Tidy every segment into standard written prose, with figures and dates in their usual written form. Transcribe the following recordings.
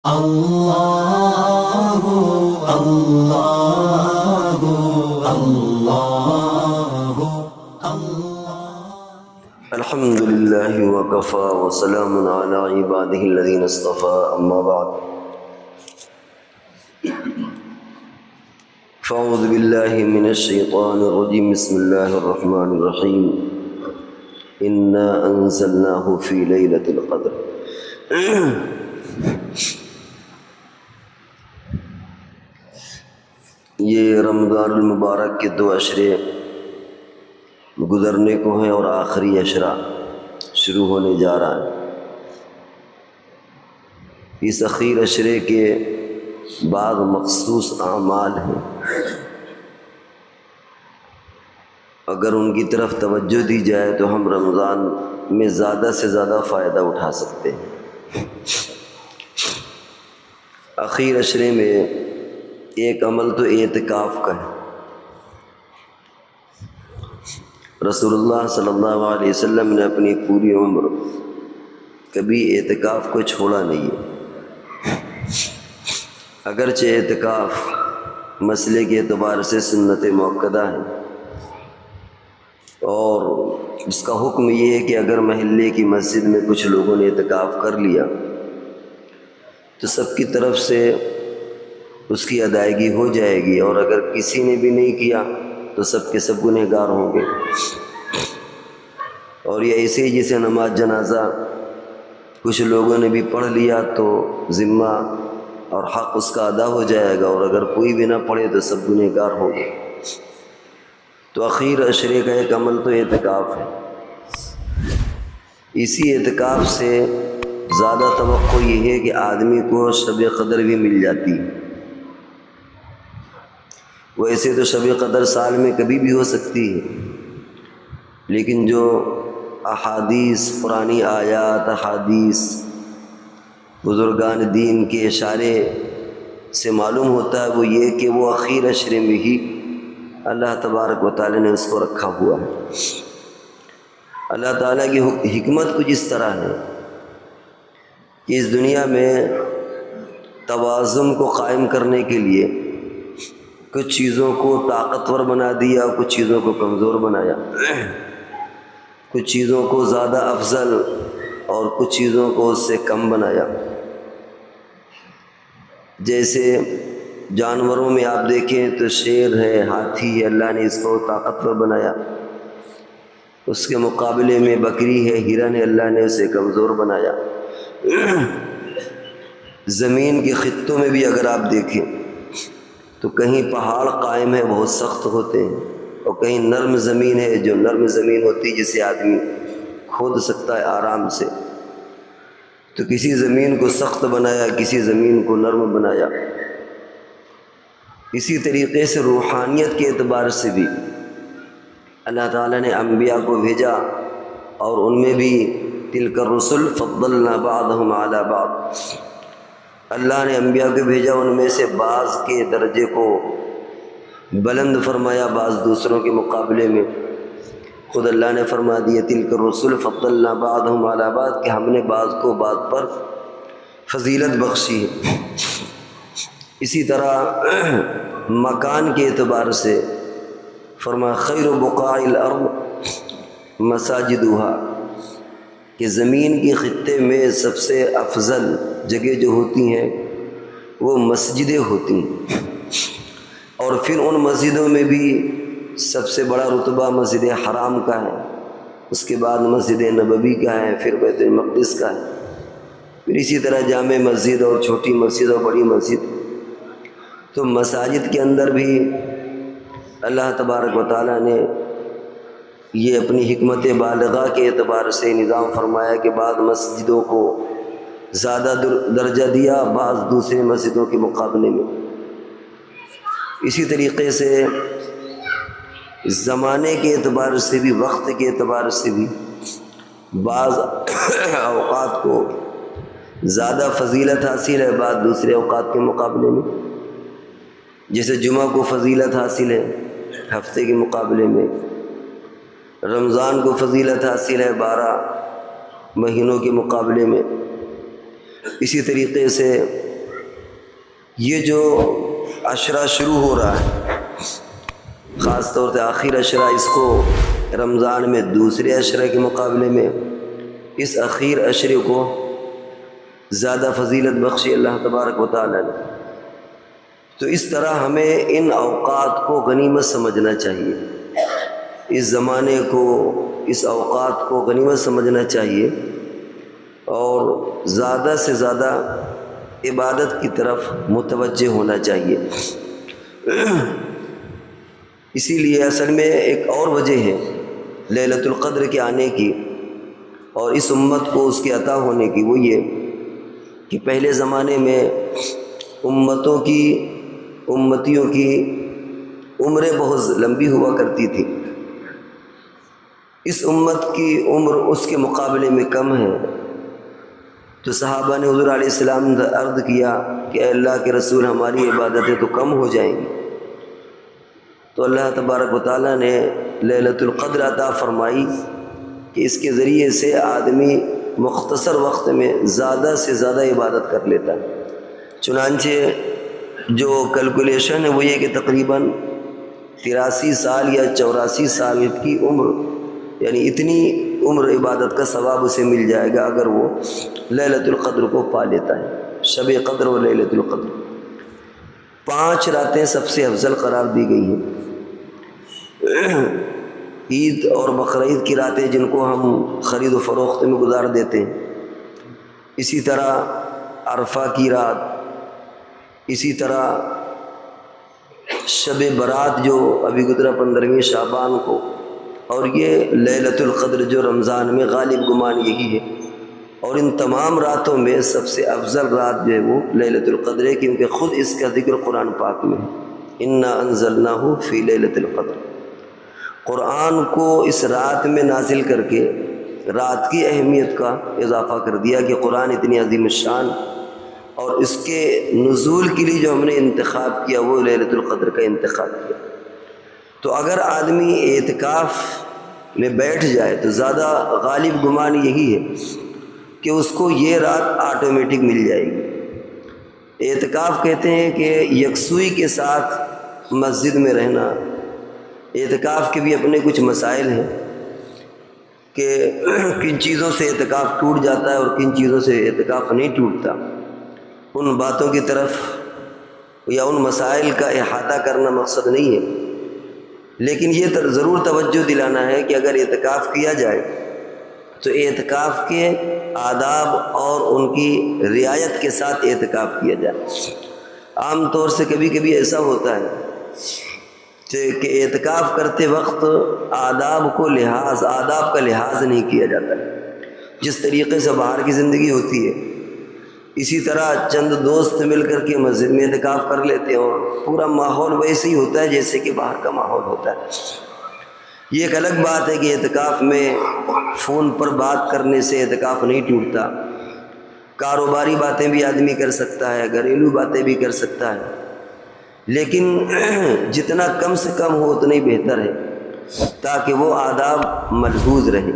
اللہ اللہ اللہ الحمد للہ وکفى وسلام علی عباده الذین اصطفى اما بعد فاعوذ باللہ من الشیطان الرجیم بسم اللہ الرحمن الرحیم انا انزلناہ فی لیلۃ القدر۔ یہ رمضان المبارک کے 2 عشرے گزرنے کو ہیں اور آخری عشرہ شروع ہونے جا رہا ہے۔ اس اخیر عشرے کے بعد مخصوص اعمال ہیں، اگر ان کی طرف توجہ دی جائے تو ہم رمضان میں زیادہ سے زیادہ فائدہ اٹھا سکتے ہیں۔ اخیر عشرے میں ایک عمل تو اعتکاف کا ہے۔ رسول اللہ صلی اللہ علیہ وسلم نے اپنی پوری عمر کبھی اعتکاف کو چھوڑا نہیں ہے۔ اگرچہ اعتکاف مسئلے کے اعتبار سے سنت مؤکدہ ہے، اور اس کا حکم یہ ہے کہ اگر محلے کی مسجد میں کچھ لوگوں نے اعتکاف کر لیا تو سب کی طرف سے اس کی ادائیگی ہو جائے گی، اور اگر کسی نے بھی نہیں کیا تو سب کے سب گنہگار ہوں گے۔ اور یہ ایسے ہی جیسے نماز جنازہ کچھ لوگوں نے بھی پڑھ لیا تو ذمہ اور حق اس کا ادا ہو جائے گا، اور اگر کوئی بھی نہ پڑھے تو سب گنہگار ہوں گے۔ تو اخیر عشرے کا ایک عمل تو اعتکاف ہے۔ اسی اعتکاف سے زیادہ توقع یہ ہے کہ آدمی کو شب قدر بھی مل جاتی ہے۔ ویسے تو شب قدر سال میں کبھی بھی ہو سکتی ہے، لیکن جو احادیث، پرانی آیات، احادیث، بزرگان دین کے اشارے سے معلوم ہوتا ہے وہ یہ کہ وہ اخیر عشرے میں ہی اللہ تبارک و تعالی نے اس کو رکھا ہوا ہے۔ اللہ تعالیٰ کی حکمت کچھ اس طرح ہے کہ اس دنیا میں توازن کو قائم کرنے کے لیے کچھ چیزوں کو طاقتور بنا دیا، کچھ چیزوں کو کمزور بنایا، کچھ چیزوں کو زیادہ افضل اور کچھ چیزوں کو اس سے کم بنایا۔ جیسے جانوروں میں آپ دیکھیں تو شیر ہے، ہاتھی ہے، اللہ نے اس کو طاقتور بنایا۔ اس کے مقابلے میں بکری ہے، ہرن ہے، اللہ نے اسے کمزور بنایا۔ زمین کے خطوں میں بھی اگر آپ دیکھیں تو کہیں پہاڑ قائم ہے، بہت سخت ہوتے ہیں، اور کہیں نرم زمین ہے، جو نرم زمین ہوتی ہے جسے آدمی کھود سکتا ہے آرام سے۔ تو کسی زمین کو سخت بنایا، کسی زمین کو نرم بنایا۔ اسی طریقے سے روحانیت کے اعتبار سے بھی اللہ تعالیٰ نے انبیاء کو بھیجا، اور ان میں بھی تلک الرسل فضلنا بعضهم علی بعض، اللہ نے انبیاء کو بھیجا، ان میں سے بعض کے درجے کو بلند فرمایا بعض دوسروں کے مقابلے میں۔ خود اللہ نے فرما دیا تلک الرسل فضلنا بعضهم علی بعض، کہ ہم نے بعض کو بعض پر فضیلت بخشی ہے۔ اسی طرح مکان کے اعتبار سے فرمایا خیر بقاع الارض مساجدها، کہ زمین کے خطے میں سب سے افضل جگہ جو ہوتی ہیں وہ مسجدیں ہوتی ہیں، اور پھر ان مسجدوں میں بھی سب سے بڑا رتبہ مسجد حرام کا ہے، اس کے بعد مسجد نبوی کا ہے، پھر بیت المقدس کا ہے، پھر اسی طرح جامع مسجد اور چھوٹی مسجد اور بڑی مسجد۔ تو مساجد کے اندر بھی اللہ تبارک و تعالیٰ نے یہ اپنی حکمت بالغہ کے اعتبار سے نظام فرمایا کہ بعض مسجدوں کو زیادہ درجہ دیا بعض دوسرے مسجدوں کے مقابلے میں۔ اسی طریقے سے زمانے کے اعتبار سے بھی، وقت کے اعتبار سے بھی بعض اوقات کو زیادہ فضیلت حاصل ہے بعض دوسرے اوقات کے مقابلے میں۔ جیسے جمعہ کو فضیلت حاصل ہے ہفتے کے مقابلے میں، رمضان کو فضیلت حاصل ہے 12 مہینوں کے مقابلے میں۔ اسی طریقے سے یہ جو عشرہ شروع ہو رہا ہے، خاص طور سے آخر عشرہ، اس کو رمضان میں دوسرے عشرہ کے مقابلے میں اس اخیر عشرے کو زیادہ فضیلت بخشی اللہ تبارک و تعالی نے، تو اس طرح ہمیں ان اوقات کو غنیمت سمجھنا چاہیے، اس زمانے کو، اس اوقات کو غنیمت سمجھنا چاہیے اور زیادہ سے زیادہ عبادت کی طرف متوجہ ہونا چاہیے۔ اسی لیے اصل میں ایک اور وجہ ہے لیلۃ القدر کے آنے کی اور اس امت کو اس کے عطا ہونے کی، وہ یہ کہ پہلے زمانے میں امتیوں کی عمریں بہت لمبی ہوا کرتی تھی، اس امت کی عمر اس کے مقابلے میں کم ہے، تو صحابہ نے حضور علیہ السلام سے عرض کیا کہ اے اللہ کے رسول، ہماری عبادتیں تو کم ہو جائیں گی، تو اللہ تبارک و تعالیٰ نے لیلۃ القدر عطا فرمائی کہ اس کے ذریعے سے آدمی مختصر وقت میں زیادہ سے زیادہ عبادت کر لیتا ہے۔ چنانچہ جو کیلکولیشن ہے وہ یہ کہ تقریباً 83 سال یا 84 سال کی عمر، یعنی اتنی عمر عبادت کا ثواب اسے مل جائے گا اگر وہ لیلۃ القدر کو پا لیتا ہے۔ شب قدر و لیلۃ القدر 5 راتیں سب سے افضل قرار دی گئی ہیں۔ عید اور بقرعید کی راتیں جن کو ہم خرید و فروخت میں گزار دیتے ہیں، اسی طرح عرفہ کی رات، اسی طرح شب برات جو ابھی گزرا 15ویں شعبان کو، اور یہ لیلۃ القدر جو رمضان میں غالب گمان یہی ہے، اور ان تمام راتوں میں سب سے افضل رات جو ہے وہ لیلۃ القدر ہے، کیونکہ خود اس کا ذکر قرآن پاک میں ہے، انا انزلناہ فی لیلۃ القدر۔ قرآن کو اس رات میں نازل کر کے رات کی اہمیت کا اضافہ کر دیا کہ قرآن اتنی عظیم الشان، اور اس کے نزول کے لیے جو ہم نے انتخاب کیا وہ لیلۃ القدر کا انتخاب کیا۔ تو اگر آدمی اعتکاف میں بیٹھ جائے تو زیادہ غالب گمان یہی ہے کہ اس کو یہ رات آٹومیٹک مل جائے گی۔ اعتکاف کہتے ہیں کہ یکسوئی کے ساتھ مسجد میں رہنا۔ اعتکاف کے بھی اپنے کچھ مسائل ہیں کہ کن چیزوں سے اعتکاف ٹوٹ جاتا ہے اور کن چیزوں سے اعتکاف نہیں ٹوٹتا، ان باتوں کی طرف یا ان مسائل کا احاطہ کرنا مقصد نہیں ہے، لیکن یہ ضرور توجہ دلانا ہے کہ اگر اعتکاف کیا جائے تو اعتکاف کے آداب اور ان کی رعایت کے ساتھ اعتکاف کیا جائے۔ عام طور سے کبھی کبھی ایسا ہوتا ہے کہ اعتکاف کرتے وقت آداب کا لحاظ نہیں کیا جاتا ہے۔ جس طریقے سے باہر کی زندگی ہوتی ہے اسی طرح چند دوست مل کر کے مسجد میں اعتکاف کر لیتے ہیں اور پورا ماحول ویسے ہی ہوتا ہے جیسے کہ باہر کا ماحول ہوتا ہے۔ یہ ایک الگ بات ہے کہ اعتکاف میں فون پر بات کرنے سے اعتکاف نہیں ٹوٹتا، کاروباری باتیں بھی آدمی کر سکتا ہے، گھریلو باتیں بھی کر سکتا ہے، لیکن جتنا کم سے کم ہو اتنا ہی بہتر ہے تاکہ وہ آداب ملحوظ رہیں۔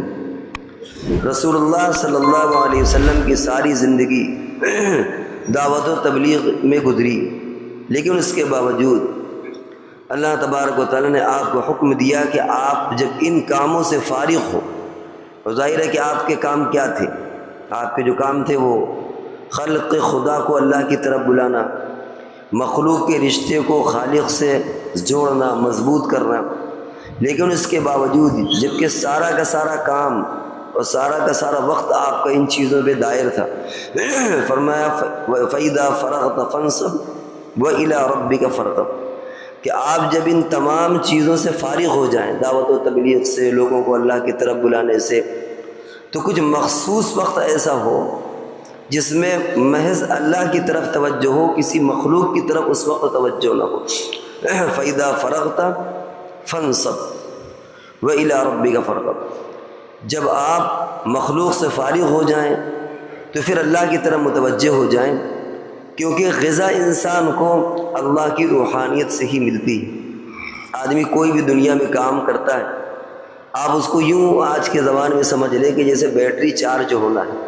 رسول اللہ صلی اللہ علیہ وسلم کی ساری زندگی دعوت و تبلیغ میں گزری، لیکن اس کے باوجود اللہ تبارک و تعالیٰ نے آپ کو حکم دیا کہ آپ جب ان کاموں سے فارغ ہو، اور ظاہر ہے کہ آپ کے کام کیا تھے، آپ کے جو کام تھے وہ خلق خدا کو اللہ کی طرف بلانا، مخلوق کے رشتے کو خالق سے جوڑنا، مضبوط کرنا، لیکن اس کے باوجود جبکہ سارا کا سارا کام اور سارا کا سارا وقت آپ کا ان چیزوں پہ دائر تھا، فرمایا فَإِذَا فَرَغْتَ فَانْصَبْ وَإِلَىٰ رَبِّكَ فَارْغَب، کہ آپ جب ان تمام چیزوں سے فارغ ہو جائیں، دعوت و تبلیغ سے، لوگوں کو اللہ کی طرف بلانے سے، تو کچھ مخصوص وقت ایسا ہو جس میں محض اللہ کی طرف توجہ ہو، کسی مخلوق کی طرف اس وقت توجہ نہ ہو۔ فَإِذَا فَرَغْتَ فَانْصَبْ وَإِلَىٰ رَبِّكَ فَارْغَب، جب آپ مخلوق سے فارغ ہو جائیں تو پھر اللہ کی طرف متوجہ ہو جائیں، کیونکہ غذا انسان کو اللہ کی روحانیت سے ہی ملتی ہے۔ آدمی کوئی بھی دنیا میں کام کرتا ہے، آپ اس کو یوں آج کے زمانے میں سمجھ لیں کہ جیسے بیٹری چارج ہونا ہے،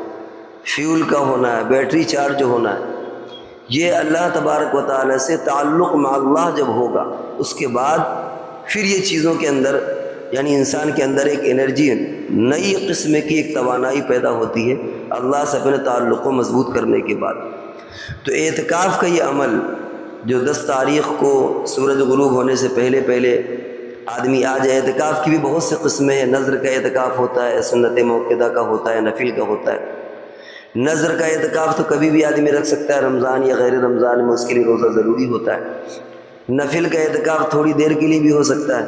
فیول کا ہونا ہے، بیٹری چارج ہونا ہے، یہ اللہ تبارک و تعالیٰ سے تعلق مع اللہ جب ہوگا، اس کے بعد پھر یہ چیزوں کے اندر یعنی انسان کے اندر ایک انرجی، نئی قسم کی ایک توانائی پیدا ہوتی ہے اللہ سے اپنے تعلق کو مضبوط کرنے کے بعد۔ تو اعتکاف کا یہ عمل جو 10 تاریخ کو سورج غروب ہونے سے پہلے پہلے آدمی آ جائے، اعتکاف کی بھی بہت سے قسمیں ہیں، نذر کا اعتکاف ہوتا ہے، سنت موقدہ کا ہوتا ہے، نفل کا ہوتا ہے۔ نذر کا اعتکاف تو کبھی بھی آدمی رکھ سکتا ہے، رمضان یا غیر رمضان میں اس کے لیے روزہ ضروری ہوتا ہے۔ نفل کا اعتکاف تھوڑی دیر کے لیے بھی ہو سکتا ہے،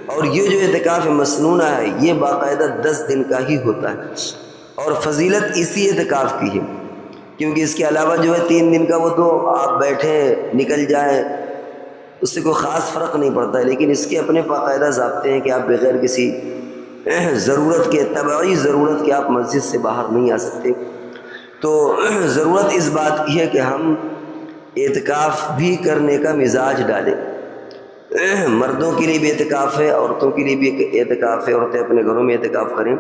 اور یہ جو اعتکاف مسنونہ ہے یہ باقاعدہ 10 دن کا ہی ہوتا ہے، اور فضیلت اسی اعتکاف کی ہے، کیونکہ اس کے علاوہ جو ہے 3 دن کا وہ تو آپ بیٹھیں نکل جائیں اس سے کوئی خاص فرق نہیں پڑتا ہے، لیکن اس کے اپنے باقاعدہ ضابطے ہیں کہ آپ بغیر کسی ضرورت کے، طبعی ضرورت کے آپ مسجد سے باہر نہیں آ سکتے۔ تو ضرورت اس بات کی ہے کہ ہم اعتکاف بھی کرنے کا مزاج ڈالیں۔ مردوں کے لیے بھی اعتکاف ہے، عورتوں کے لیے بھی اعتکاف ہے، عورتیں اپنے گھروں میں اعتکاف کریں،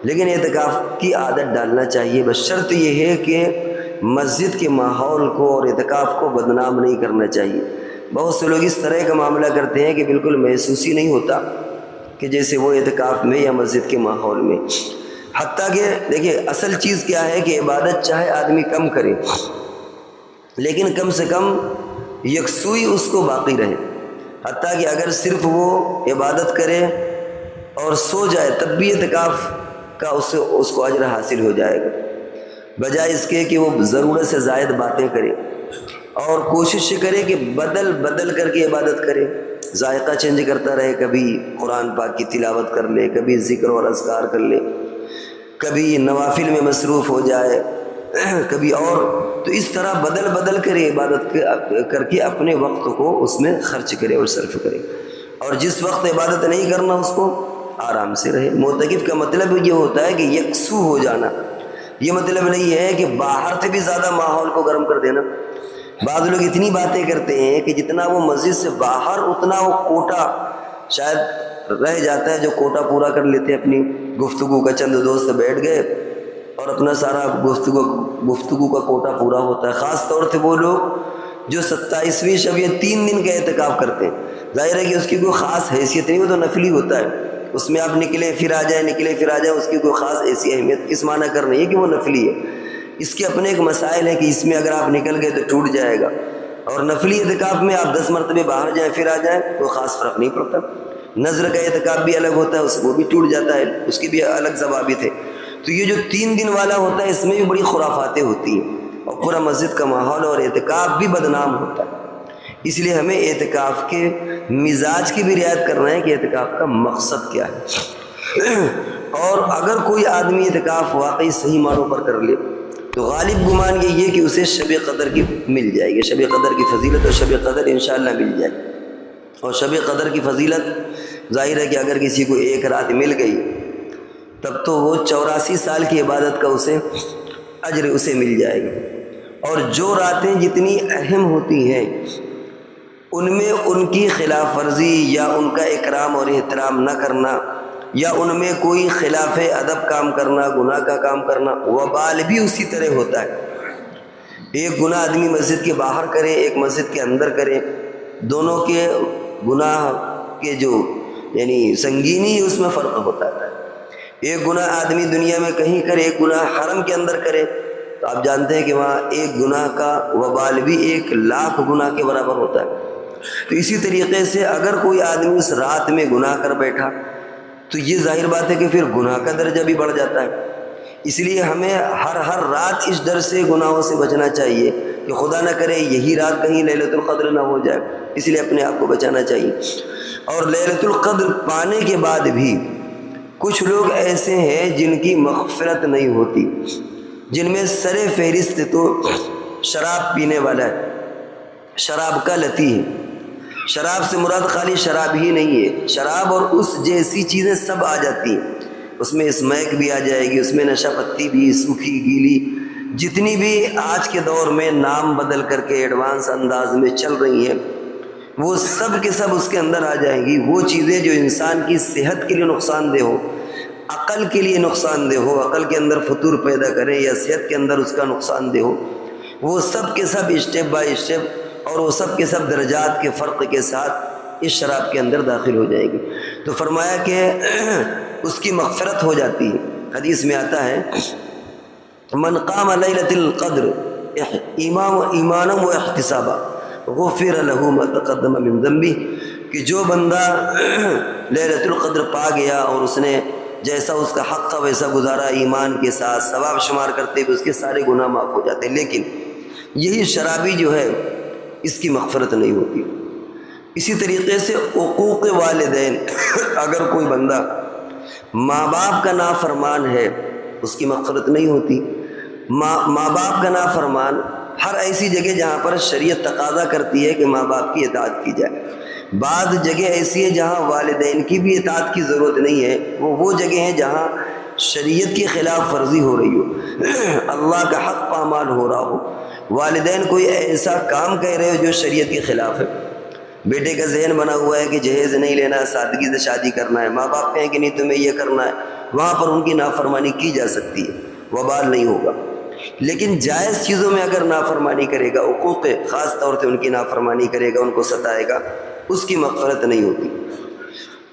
لیکن اعتکاف کی عادت ڈالنا چاہیے، بس شرط یہ ہے کہ مسجد کے ماحول کو اور اعتکاف کو بدنام نہیں کرنا چاہیے۔ بہت سے لوگ اس طرح کا معاملہ کرتے ہیں کہ بالکل محسوس ہی نہیں ہوتا کہ جیسے وہ اعتکاف میں یا مسجد کے ماحول میں، حتیٰ کہ دیکھیے اصل چیز کیا ہے کہ عبادت چاہے آدمی کم کرے لیکن کم سے کم یکسوئی اس کو باقی رہے، حتیٰ کہ اگر صرف وہ عبادت کرے اور سو جائے تب بھی اعتکاف کا اس کو اجر حاصل ہو جائے گا، بجائے اس کے کہ وہ ضرورت سے زائد باتیں کرے، اور کوشش کرے کہ بدل کر کے عبادت کرے، ذائقہ چینج کرتا رہے، کبھی قرآن پاک کی تلاوت کر لے، کبھی ذکر اور اذکار کر لے، کبھی نوافل میں مصروف ہو جائے، کبھی اور، تو اس طرح بدل کرے عبادت کر کے اپنے وقت کو اس میں خرچ کرے اور صرف کرے، اور جس وقت عبادت نہیں کرنا اس کو آرام سے رہے۔ معتکف کا مطلب یہ ہوتا ہے کہ یکسو ہو جانا، یہ مطلب نہیں ہے کہ باہر سے بھی زیادہ ماحول کو گرم کر دینا۔ بعض لوگ اتنی باتیں کرتے ہیں کہ جتنا وہ مسجد سے باہر اتنا وہ کوٹا شاید رہ جاتا ہے، جو کوٹا پورا کر لیتے ہیں اپنی گفتگو کا، چند دوست بیٹھ گئے اور اپنا سارا گفتگو کا کوٹا پورا ہوتا ہے۔ خاص طور سے وہ لوگ جو 27ویں شب یا 3 دن کا اعتکاف کرتے ہیں، ظاہر ہے کہ اس کی کوئی خاص حیثیت نہیں، وہ تو نفلی ہوتا ہے، اس میں آپ نکلے پھر آ جائیں، اس کی کوئی خاص ایسی اہمیت اس معنی کر نہیں ہے کہ وہ نفلی ہے، اس کے اپنے ایک مسائل ہے کہ اس میں اگر آپ نکل گئے تو ٹوٹ جائے گا، اور نفلی اعتکاف میں آپ 10 مرتبے باہر جائیں پھر آ جائیں کوئی خاص فرق نہیں پڑتا۔ نذر کا اعتکاف بھی الگ ہوتا ہے، وہ بھی ٹوٹ جاتا ہے، اس کی بھی الگ ضوابط ہے۔ تو یہ جو 3 دن والا ہوتا ہے اس میں بھی بڑی خرافاتیں ہوتی ہیں، اور پورا مسجد کا ماحول اور اعتکاف بھی بدنام ہوتا ہے۔ اس لیے ہمیں اعتکاف کے مزاج کی بھی رعایت کرنا ہے کہ اعتکاف کا مقصد کیا ہے، اور اگر کوئی آدمی اعتکاف واقعی صحیح معنوں پر کر لے تو غالب گمان یہ کہ اسے شب قدر کی مل جائے گی، شب قدر کی فضیلت، اور شب قدر انشاءاللہ مل جائے گی۔ اور شب قدر کی فضیلت ظاہر ہے کہ اگر کسی کو ایک رات مل گئی تب تو وہ 84 سال کی عبادت کا اجر اسے مل جائے گا، اور جو راتیں جتنی اہم ہوتی ہیں ان میں ان کی خلاف ورزی یا ان کا اکرام اور احترام نہ کرنا، یا ان میں کوئی خلاف ادب کام کرنا، گناہ کا کام کرنا، وبال بھی اسی طرح ہوتا ہے۔ ایک گناہ آدمی مسجد کے باہر کرے، ایک مسجد کے اندر کرے، دونوں کے گناہ کے جو یعنی سنگینی اس میں فرق ہوتا ہے۔ ایک گناہ آدمی دنیا میں کہیں کرے، ایک گناہ حرم کے اندر کرے، تو آپ جانتے ہیں کہ وہاں ایک گناہ کا وبال بھی 1,00,000 گناہ کے برابر ہوتا ہے۔ تو اسی طریقے سے اگر کوئی آدمی اس رات میں گناہ کر بیٹھا تو یہ ظاہر بات ہے کہ پھر گناہ کا درجہ بھی بڑھ جاتا ہے۔ اس لیے ہمیں ہر رات اس ڈر سے گناہوں سے بچنا چاہیے کہ خدا نہ کرے یہی رات کہیں لیلۃ القدر نہ ہو جائے، اس لیے اپنے آپ کو بچانا چاہیے۔ اور لیلۃ القدر پانے کے بعد بھی کچھ لوگ ایسے ہیں جن کی مغفرت نہیں ہوتی، جن میں سر فہرست تو شراب پینے والا ہے، شراب کا لتی ہے۔ شراب سے مراد خالی شراب ہی نہیں ہے، شراب اور اس جیسی چیزیں سب آ جاتی ہیں، اس میں اسمیک بھی آ جائے گی، اس میں نشہ پتی بھی، سوکھی گیلی، جتنی بھی آج کے دور میں نام بدل کر کے ایڈوانس انداز میں چل رہی ہیں وہ سب کے سب اس کے اندر آ جائیں گی۔ وہ چیزیں جو انسان کی صحت کے لیے نقصان دہ ہو، عقل کے لیے نقصان دہ ہو، عقل کے اندر فطور پیدا کرے یا صحت کے اندر اس کا نقصان دہ ہو، وہ سب کے سب اسٹیپ بائی اسٹیپ اور وہ سب کے سب درجات کے فرق کے ساتھ اس شراب کے اندر داخل ہو جائے گی۔ تو فرمایا کہ اس کی مغفرت ہو جاتی ہے۔ حدیث میں آتا ہے من قام لیلۃ القدر ایمانا و احتسابا غفر له ما تقدم من ذنبہ، کہ جو بندہ لیلۃ القدر پا گیا اور اس نے جیسا اس کا حق تھا ویسا گزارا ایمان کے ساتھ، ثواب شمار کرتے ہوئے اس کے سارے گناہ معاف ہو جاتے ہیں۔ لیکن یہی شرابی جو ہے اس کی مغفرت نہیں ہوتی۔ اسی طریقے سے حقوق والدین، اگر کوئی بندہ ماں باپ کا نافرمان ہے اس کی مغفرت نہیں ہوتی۔ ماں باپ کا نافرمان ہر ایسی جگہ جہاں پر شریعت تقاضا کرتی ہے کہ ماں باپ کی اطاعت کی جائے، بعض جگہ ایسی ہے جہاں والدین کی بھی اطاعت کی ضرورت نہیں ہے، وہ جگہ ہیں جہاں شریعت کی خلاف ورزی ہو رہی ہو، اللہ کا حق پامال ہو رہا ہو، والدین کوئی ایسا کام کہہ رہے ہو جو شریعت کے خلاف ہے۔ بیٹے کا ذہن بنا ہوا ہے کہ جہیز نہیں لینا، سادگی سے شادی کرنا ہے، ماں باپ کہیں کہ نہیں تمہیں یہ کرنا ہے، وہاں پر ان کی نافرمانی کی جا سکتی ہے، وبال نہیں ہوگا۔ لیکن جائز چیزوں میں اگر نافرمانی کرے گا، حقوق خاص طور سے ان کی نافرمانی کرے گا، ان کو ستائے گا، اس کی مغفرت نہیں ہوتی۔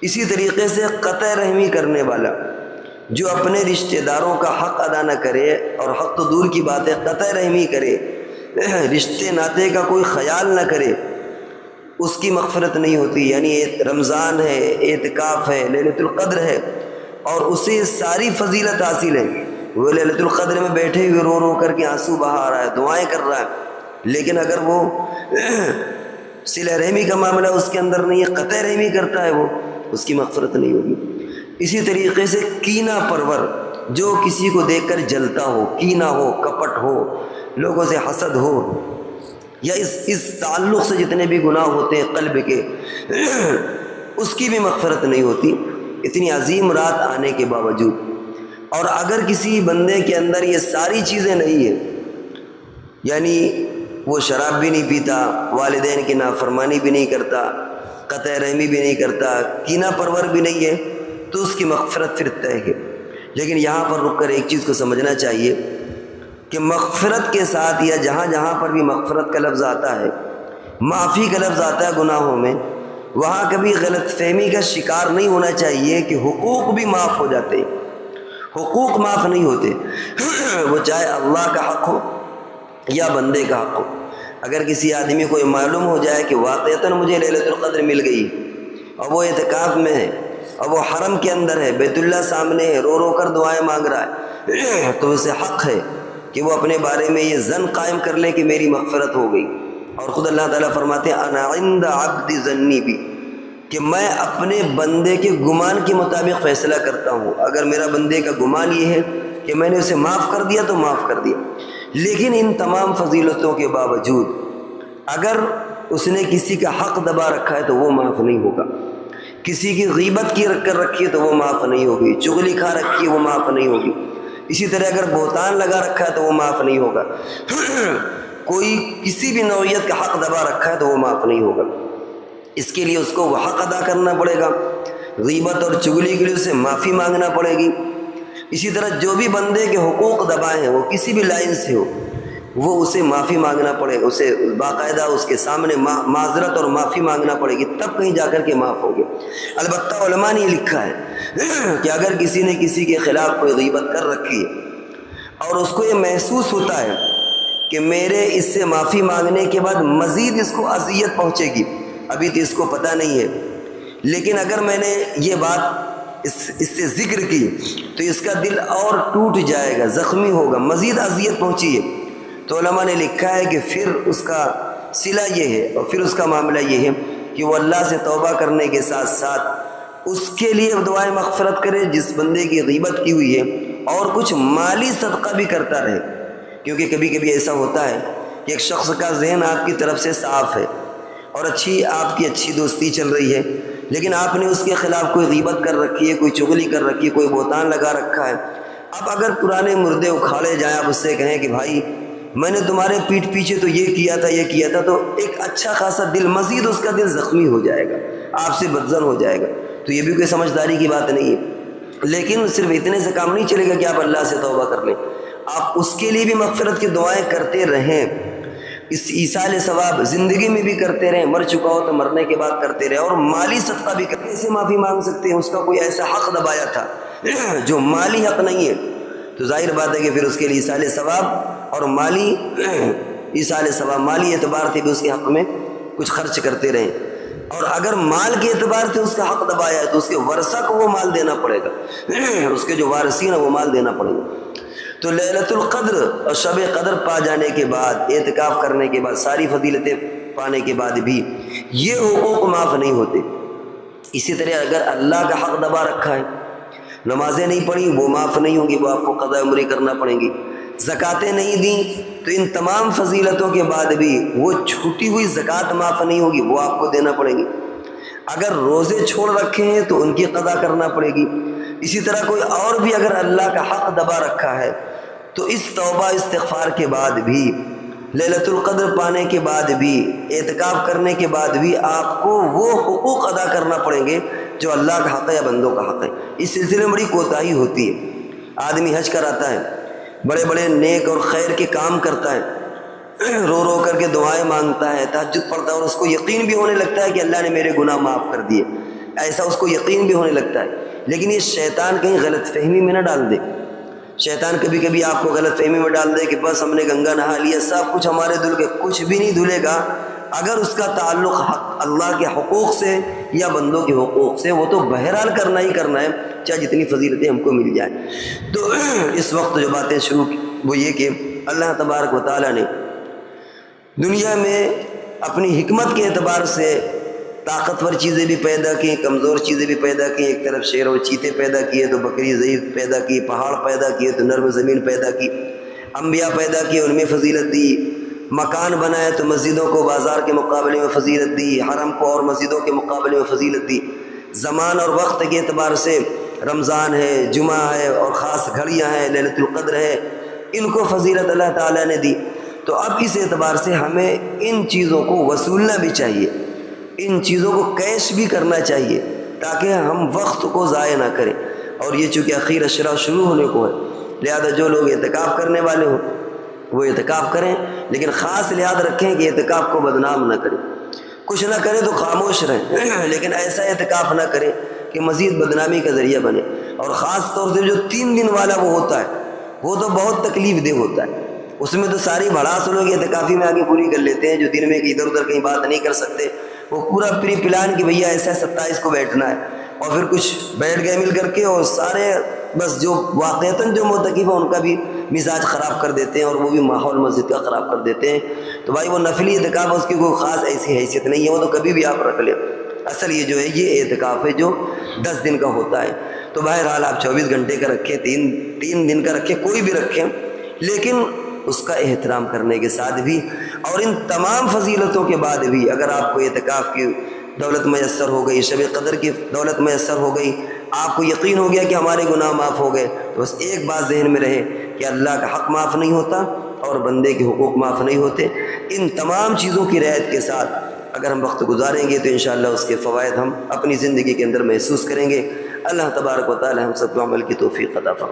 اسی طریقے سے قطع رحمی کرنے والا جو اپنے رشتہ داروں کا حق ادا نہ کرے، اور حق تو دور کی بات ہے قطع رحمی کرے، رشتے ناطے کا کوئی خیال نہ کرے، اس کی مغفرت نہیں ہوتی۔ یعنی رمضان ہے، اعتکاف ہے، لیلۃ القدر ہے اور اسے ساری فضیلت حاصل ہے، وہ لیلۃ القدر میں بیٹھے ہوئے رو رو کر کے آنسو بہا رہا ہے، دعائیں کر رہا ہے، لیکن اگر وہ صلہ رحمی کا معاملہ اس کے اندر نہیں ہے، قطع رحمی کرتا ہے، وہ اس کی مغفرت نہیں ہوگی۔ اسی طریقے سے کینہ پرور جو کسی کو دیکھ کر جلتا ہو، کینہ ہو، کپٹ ہو، لوگوں سے حسد ہو، یا اس تعلق سے جتنے بھی گناہ ہوتے ہیں قلب کے، اس کی بھی مغفرت نہیں ہوتی اتنی عظیم رات آنے کے باوجود۔ اور اگر کسی بندے کے اندر یہ ساری چیزیں نہیں ہیں، یعنی وہ شراب بھی نہیں پیتا، والدین کی نافرمانی بھی نہیں کرتا، قطع رحمی بھی نہیں کرتا، کینہ پرور بھی نہیں ہے، تو اس کی مغفرت پھر طے ہے۔ لیکن یہاں پر رک کر ایک چیز کو سمجھنا چاہیے کہ مغفرت کے ساتھ یا جہاں جہاں پر بھی مغفرت کا لفظ آتا ہے، معافی کا لفظ آتا ہے گناہوں میں، وہاں کبھی غلط فہمی کا شکار نہیں ہونا چاہیے کہ حقوق بھی معاف ہو جاتے ہیں۔ حقوق معاف نہیں ہوتے، وہ چاہے اللہ کا حق ہو یا بندے کا حق ہو۔ اگر کسی آدمی کو معلوم ہو جائے کہ واقعتاً مجھے لیلۃ القدر مل گئی اور وہ اعتکاف میں ہے اور وہ حرم کے اندر ہے، بیت اللہ سامنے ہے، رو رو کر دعائیں مانگ رہا ہے، تو اسے حق ہے کہ وہ اپنے بارے میں یہ ظن قائم کر لے کہ میری مغفرت ہو گئی۔ اور خود اللہ تعالیٰ فرماتے ہیں انا عند عبد ظنی بی، کہ میں اپنے بندے کے گمان کے مطابق فیصلہ کرتا ہوں۔ اگر میرا بندے کا گمان یہ ہے کہ میں نے اسے معاف کر دیا تو معاف کر دیا، لیکن ان تمام فضیلتوں کے باوجود اگر اس نے کسی کا حق دبا رکھا ہے تو وہ معاف نہیں ہوگا، کسی کی غیبت کی رکھ کر رکھی ہے تو وہ معاف نہیں ہوگی، چغلی کھا رکھی ہے وہ معاف نہیں ہوگی، اسی طرح اگر بہتان لگا رکھا ہے تو وہ معاف نہیں ہوگا، کوئی کسی بھی نوعیت کا حق دبا رکھا ہے تو وہ معاف نہیں ہوگا۔ اس کے لیے اس کو وہ حق ادا کرنا پڑے گا، غیبت اور چغلی کے لیے اسے معافی مانگنا پڑے گی۔ اسی طرح جو بھی بندے کے حقوق دبائے ہیں وہ کسی بھی لائن سے ہو، وہ اسے معافی مانگنا پڑے گا، اسے باقاعدہ اس کے سامنے معذرت اور معافی مانگنا پڑے گی، تب کہیں جا کر کے معاف ہوگے۔ البتہ علماء نے یہ لکھا ہے کہ اگر کسی نے کسی کے خلاف کوئی غیبت کر رکھی ہے اور اس کو یہ محسوس ہوتا ہے کہ میرے اس سے معافی مانگنے کے بعد مزید اس کو اذیت پہنچے گی، ابھی تو اس کو پتہ نہیں ہے، لیکن اگر میں نے یہ بات اس سے ذکر کی تو اس کا دل اور ٹوٹ جائے گا، زخمی ہوگا، مزید اذیت پہنچی ہے، تو علماء نے لکھا ہے کہ پھر اس کا صلہ یہ ہے اور پھر اس کا معاملہ یہ ہے کہ وہ اللہ سے توبہ کرنے کے ساتھ ساتھ اس کے لیے دعائیں مغفرت کرے جس بندے کی غیبت کی ہوئی ہے، اور کچھ مالی صدقہ بھی کرتا رہے، کیونکہ کبھی کبھی ایسا ہوتا ہے کہ ایک شخص کا ذہن آپ کی طرف سے صاف ہے اور آپ کی اچھی دوستی چل رہی ہے، لیکن آپ نے اس کے خلاف کوئی غیبت کر رکھی ہے، کوئی چغلی کر رکھی ہے، کوئی بہتان لگا رکھا ہے۔ اب اگر پرانے مردے اکھاڑے جائیں، آپ اس سے کہیں کہ بھائی میں نے تمہارے پیٹھ پیچھے تو یہ کیا تھا، تو ایک اچھا خاصا دل، مزید اس کا دل زخمی ہو جائے گا، آپ سے بدظن ہو جائے گا، تو یہ بھی کوئی سمجھداری کی بات نہیں ہے۔ لیکن صرف اتنے سے کام نہیں چلے گا کہ آپ اللہ سے توبہ کر لیں، آپ اس کے لیے بھی مغفرت کی دعائیں کرتے رہیں، اس ایصال ثواب زندگی میں بھی کرتے رہیں، مر چکا ہو تو مرنے کے بعد کرتے رہیں، اور مالی صدقہ بھی کرتے. کیسے معافی مانگ سکتے ہیں؟ اس کا کوئی ایسا حق دبایا تھا جو مالی حق نہیں ہے، تو ظاہر بات ہے کہ پھر اس کے لیے ایصال ثواب اور مالی ایصال ثواب مالی اعتبار سے بھی اس کے حق میں کچھ خرچ کرتے رہیں. اور اگر مال کے اعتبار سے اس کا حق دبایا ہے تو اس کے ورثہ کو وہ مال دینا پڑے گا، اس کے جو وارثین ہیں وہ مال دینا پڑے گا. تو لیلۃ القدر اور شب قدر پا جانے کے بعد، اعتکاف کرنے کے بعد، ساری فضیلتیں پانے کے بعد بھی یہ حقوق معاف نہیں ہوتے. اسی طرح اگر اللہ کا حق دبا رکھا ہے، نمازیں نہیں پڑھی وہ معاف نہیں ہوں گی، وہ آپ کو قضاء عمری کرنا پڑیں گی. زکاتیں نہیں دیں تو ان تمام فضیلتوں کے بعد بھی وہ چھوٹی ہوئی زکوٰۃ معاف نہیں ہوگی، وہ آپ کو دینا پڑے گی. اگر روزے چھوڑ رکھے ہیں تو ان کی قضا کرنا پڑے گی. اسی طرح کوئی اور بھی اگر اللہ کا حق دبا رکھا ہے تو اس توبہ استغفار کے بعد بھی، لیلۃ القدر پانے کے بعد بھی، اعتکاف کرنے کے بعد بھی آپ کو وہ حقوق ادا کرنا پڑیں گے جو اللہ کا حق ہے یا بندوں کا حق ہے. اس سلسلے میں بڑی کوتاہی ہوتی ہے. آدمی حج کراتا ہے، بڑے بڑے نیک اور خیر کے کام کرتا ہے، رو رو کر کے دعائیں مانگتا ہے، تہجد پڑھتا ہے، اور اس کو یقین بھی ہونے لگتا ہے کہ اللہ نے میرے گناہ معاف کر دیے، ایسا اس کو یقین بھی ہونے لگتا ہے. لیکن یہ شیطان کہیں غلط فہمی میں نہ ڈال دے. شیطان کبھی کبھی آپ کو غلط فہمی میں ڈال دے کہ بس ہم نے گنگا نہا لیا، سب کچھ ہمارے دل کے، کچھ بھی نہیں دھلے گا اگر اس کا تعلق حق اللہ کے حقوق سے یا بندوں کے حقوق سے. وہ تو بہرحال کرنا ہی کرنا ہے چاہے جتنی فضیلتیں ہم کو مل جائیں. تو اس وقت جو باتیں شروع کی وہ یہ کہ اللہ تبارک و تعالیٰ نے دنیا میں اپنی حکمت کے اعتبار سے طاقتور چیزیں بھی پیدا کی، کمزور چیزیں بھی پیدا کی. ایک طرف شیر و چیتے پیدا کیے تو بکری ضعیف پیدا کی، پہاڑ پیدا کیے تو نرم زمین پیدا کی، انبیاء پیدا کیے ان میں فضیلت دی، مکان بنائے تو مسجدوں کو بازار کے مقابلے میں فضیلت دی، حرم کو اور مسجدوں کے مقابلے میں فضیلت دی. زمان اور وقت کے اعتبار سے رمضان ہے، جمعہ ہے، اور خاص گھڑیاں ہیں، لیلۃ القدر ہے، ان کو فضیلت اللہ تعالیٰ نے دی. تو اب اس اعتبار سے ہمیں ان چیزوں کو وصولنا بھی چاہیے، ان چیزوں کو کیش بھی کرنا چاہیے تاکہ ہم وقت کو ضائع نہ کریں. اور یہ چونکہ اخیر اشرا شروع ہونے کو ہے، لہذا جو لوگ اعتکاف کرنے والے ہوں وہ اعتکاف کریں، لیکن خاص لحاظ رکھیں کہ اعتکاف کو بدنام نہ کریں. کچھ نہ کریں تو خاموش رہیں، لیکن ایسا اعتکاف نہ کریں کہ مزید بدنامی کا ذریعہ بنے. اور خاص طور سے جو 3 دن والا وہ ہوتا ہے وہ تو بہت تکلیف دہ ہوتا ہے. اس میں تو ساری بھڑاس لوگ اعتکافی میں آگے پوری کر لیتے ہیں، جو دن میں ادھر ادھر کہیں بات نہیں کر سکتے، وہ پورا پری پلان کہ بھیا ایسا 27 کو بیٹھنا ہے، اور پھر کچھ بیٹھ گئے مل کر کے، اور سارے بس جو واقعتاً جو معتکف ہیں ان کا بھی مزاج خراب کر دیتے ہیں، اور وہ بھی ماحول مسجد کا خراب کر دیتے ہیں. تو بھائی وہ نفلی اعتکاف اس کی کوئی خاص ایسی حیثیت نہیں ہے، وہ تو کبھی بھی آپ رکھ لیں. اصل یہ جو ہے یہ اعتکاف ہے جو 10 دن کا ہوتا ہے. تو بہرحال آپ 24 گھنٹے کا رکھیں، 3 دن کا رکھیں، کوئی بھی رکھیں، لیکن اس کا احترام کرنے کے ساتھ بھی. اور ان تمام فضیلتوں کے بعد بھی اگر آپ کو اعتکاف کی دولت میسر ہو گئی، شب قدر کی دولت میسر ہو گئی، آپ کو یقین ہو گیا کہ ہمارے گناہ معاف ہو گئے، تو بس ایک بات ذہن میں رہے کہ اللہ کا حق معاف نہیں ہوتا اور بندے کے حقوق معاف نہیں ہوتے. ان تمام چیزوں کی رعایت کے ساتھ اگر ہم وقت گزاریں گے تو انشاءاللہ اس کے فوائد ہم اپنی زندگی کے اندر محسوس کریں گے. اللہ تبارک و تعالی ہم سب کو عمل کی توفیق عطا فرمائے.